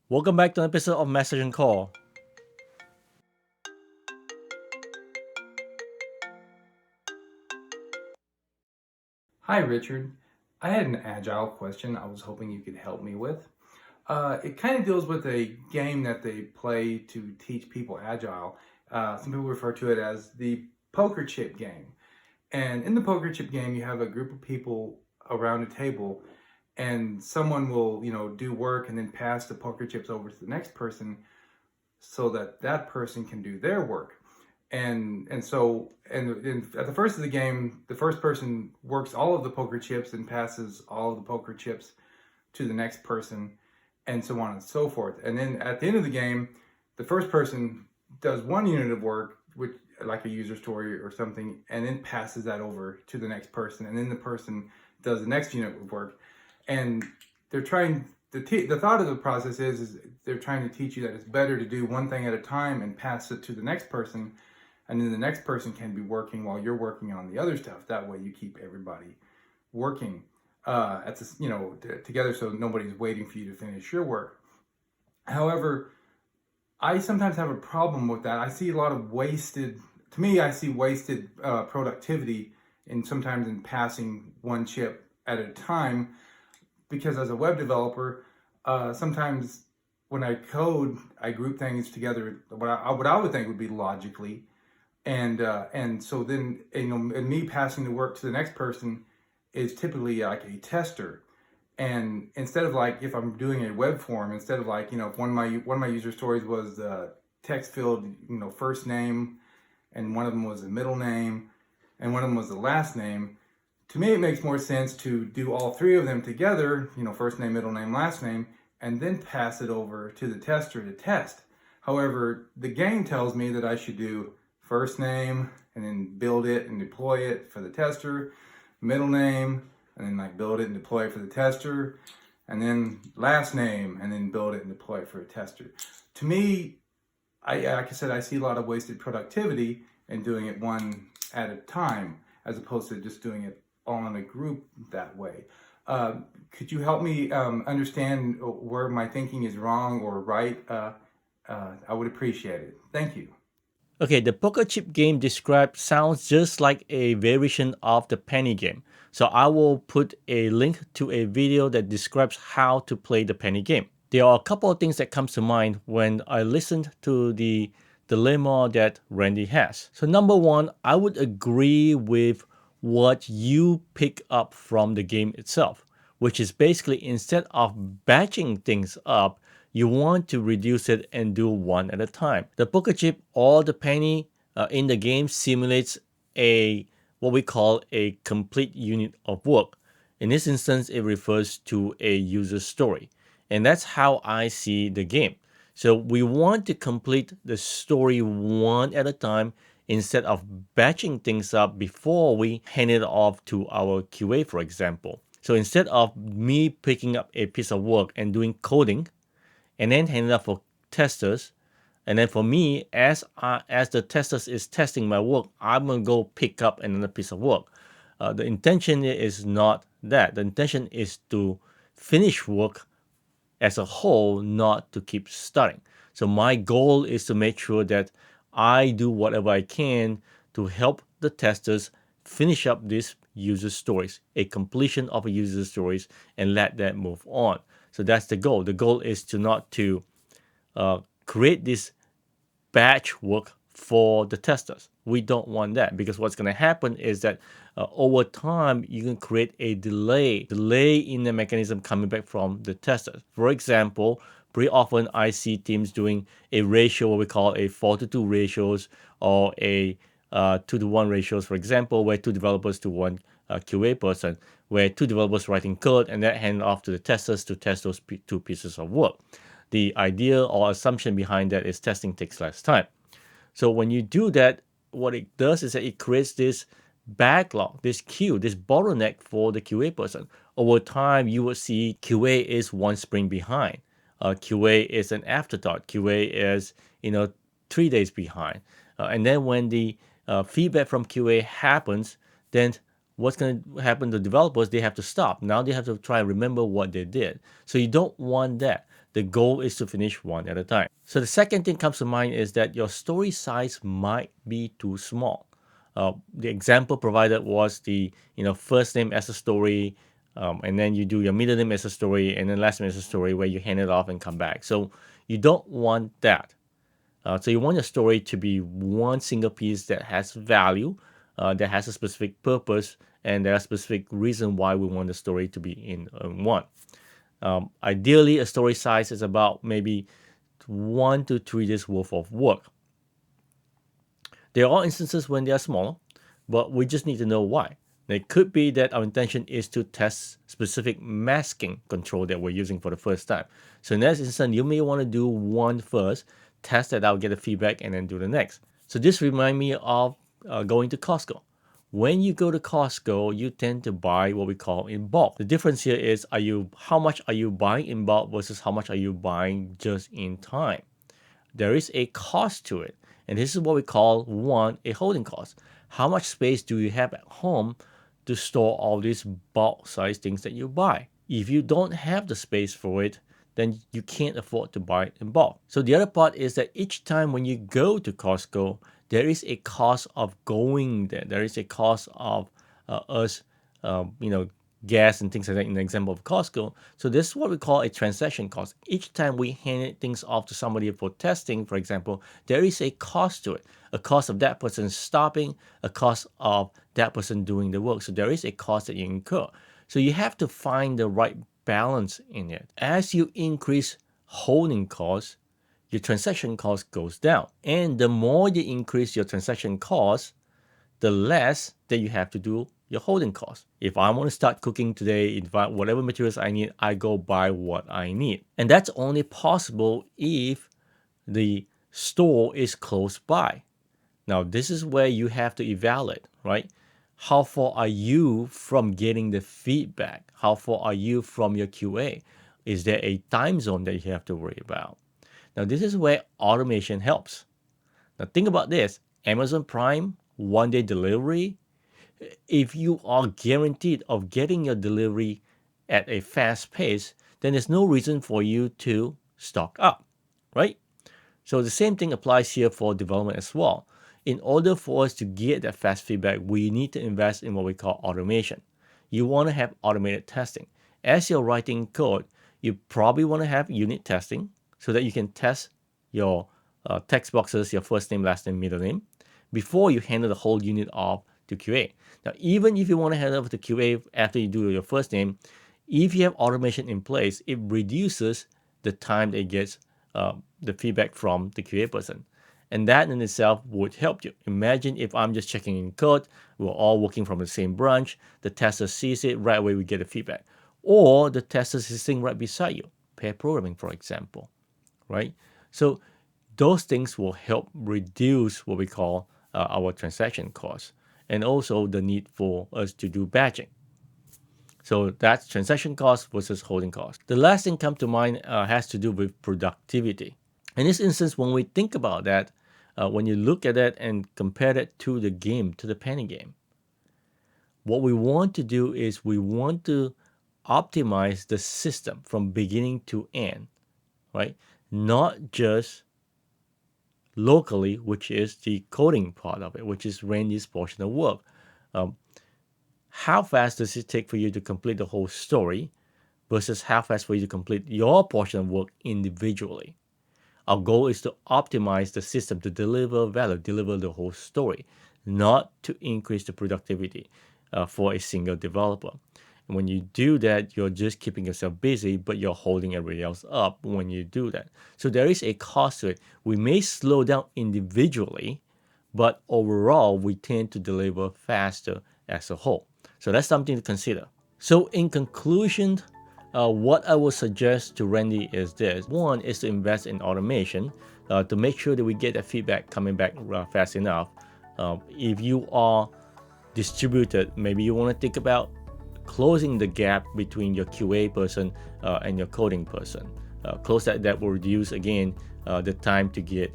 Welcome back to an episode of Message and Call. Hi, Richard. I had an agile question I was hoping you could help me with. It kind of deals with a game that they play to teach people agile. Some people refer to it as the poker chip game. And in the poker chip game, you have a group of people around a table, and someone will, do work and then pass the poker chips over to the next person so that that person can do their work. And at the first of the game, the first person works all of the poker chips and passes all of the poker chips to the next person, and so on and so forth. And then at the end of the game, the first person does one unit of work, which like a user story or something, and then passes that over to the next person, and then the person does the next unit of work, and they're trying. The thought of the process is they're trying to teach you that it's better to do one thing at a time and pass it to the next person, and then the next person can be working while you're working on the other stuff. That way, you keep everybody working together, so nobody's waiting for you to finish your work. However, I sometimes have a problem with that. I see a lot of wasted. To me, I see wasted productivity sometimes in passing one chip at a time, because as a web developer, sometimes when I code, I group things together what I would think would be logically, and so then and me passing the work to the next person is typically like a tester. And instead of, like, if I'm doing a web form, instead of, like, if one of my user stories was the text field, first name, and one of them was the middle name, and one of them was the last name. To me, it makes more sense to do all three of them together, first name, middle name, last name, and then pass it over to the tester to test. However, the game tells me that I should do first name and then build it and deploy it for the tester, middle name, and then like build it and deploy it for the tester, and then last name, and then build it and deploy it for a tester. To me, like I said, I see a lot of wasted productivity in doing it one at a time, as opposed to just doing it all in a group that way. Could you help me understand where my thinking is wrong or right? I would appreciate it. Thank you. Okay, the poker chip game described sounds just like a variation of the penny game. So I will put a link to a video that describes how to play the penny game. There are a couple of things that comes to mind when I listened to the dilemma that Randy has. So number one, I would agree with what you pick up from the game itself, which is basically instead of batching things up, you want to reduce it and do one at a time. The poker chip or the penny in the game simulates a what we call a complete unit of work. In this instance, it refers to a user story. And that's how I see the game. So we want to complete the story one at a time instead of batching things up before we hand it off to our QA, for example. So instead of me picking up a piece of work and doing coding and then hand it off for testers, and then for me, as the testers is testing my work, I'm gonna go pick up another piece of work. The intention is not that. The intention is to finish work as a whole, not to keep starting. So my goal is to make sure that I do whatever I can to help the testers finish up these user stories, a completion of a user stories, and let that move on. So that's the goal. The goal is to not to create this batch work for the testers. We don't want that, because what's going to happen is that over time you can create a delay in the mechanism coming back from the testers. For example, pretty often I see teams doing a ratio, what we call a 4-to-2 ratios, or a 2-to-1 ratios, for example, where two developers to one QA person, where two developers writing code and that hand off to the testers to test those two pieces of work. The idea or assumption behind that is testing takes less time. So when you do that, what it does is that it creates this backlog, this queue, this bottleneck for the QA person. Over time, you will see QA is one sprint behind. QA is an afterthought. QA is 3 days behind. And then when the feedback from QA happens, then what's going to happen to developers? They have to stop. Now they have to try and remember what they did. So you don't want that. The goal is to finish one at a time. So the second thing comes to mind is that your story size might be too small. The example provided was the first name as a story, and then you do your middle name as a story, and then last name as a story where you hand it off and come back. So you don't want that. So you want your story to be one single piece that has value, that has a specific purpose, and there are specific reason why we want the story to be in one. Ideally, a story size is about maybe 1 to 3 days worth of work. There are instances when they are smaller, but we just need to know why. It could be that our intention is to test specific masking control that we're using for the first time. So in that instance, you may want to do one first, test that out, get the feedback, and then do the next. So this reminds me of going to Costco. When you go to Costco, you tend to buy what we call in bulk. The difference here is how much are you buying in bulk versus how much are you buying just in time. There is a cost to it. And this is what we call a holding cost. How much space do you have at home to store all these bulk size things that you buy? If you don't have the space for it, then you can't afford to buy it in bulk. So the other part is that each time when you go to Costco, there is a cost of going there. There is a cost of gas and things like that in the example of Costco. So this is what we call a transaction cost. Each time we hand things off to somebody for testing, for example, there is a cost to it. A cost of that person stopping, a cost of that person doing the work. So there is a cost that you incur. So you have to find the right balance in it. As you increase holding costs, your transaction cost goes down. And the more you increase your transaction cost, the less that you have to do your holding cost. If I want to start cooking today, whatever materials I need, I go buy what I need. And that's only possible if the store is close by. Now, this is where you have to evaluate, right? How far are you from getting the feedback? How far are you from your QA? Is there a time zone that you have to worry about? Now, this is where automation helps. Now, think about this. Amazon Prime, one-day delivery. If you are guaranteed of getting your delivery at a fast pace, then there's no reason for you to stock up, right? So the same thing applies here for development as well. In order for us to get that fast feedback, we need to invest in what we call automation. You want to have automated testing. As you're writing code, you probably want to have unit testing so that you can test your text boxes, your first name, last name, middle name, before you handle the whole unit off to QA. Now, even if you want to hand over to QA after you do your first name, if you have automation in place, it reduces the time that it gets the feedback from the QA person. And that in itself would help you. Imagine if I'm just checking in code, we're all working from the same branch, the tester sees it, right away we get the feedback. Or the tester is sitting right beside you, pair programming, for example, right? So those things will help reduce what we call our transaction costs, and also the need for us to do batching. So that's transaction cost versus holding cost. The last thing come to mind has to do with productivity. In this instance, when we think about that, when you look at it and compare it to the game, to the penny game, what we want to do is we want to optimize the system from beginning to end, right? Not just locally, which is the coding part of it, which is Randy's portion of work. How fast does it take for you to complete the whole story versus how fast for you to complete your portion of work individually? Our goal is to optimize the system to deliver value, deliver the whole story, not to increase the productivity for a single developer. And when you do that, you're just keeping yourself busy, but you're holding everybody else up when you do that. So there is a cost to it. We may slow down individually, but overall, we tend to deliver faster as a whole. So that's something to consider. So in conclusion, what I would suggest to Randy is this. One is to invest in automation to make sure that we get that feedback coming back fast enough. If you are distributed, maybe you want to think about closing the gap between your QA person and your coding person. Close that will reduce, again, the time to get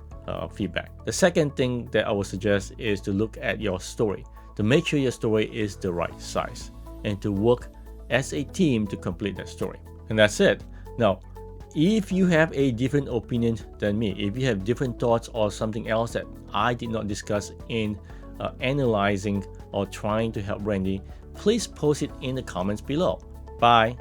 feedback. The second thing that I would suggest is to look at your story, to make sure your story is the right size, and to work as a team to complete that story. And that's it. Now, If you have a different opinion than me, if you have different thoughts or something else that I did not discuss in analyzing or trying to help Randy, please post it in the comments below. Bye.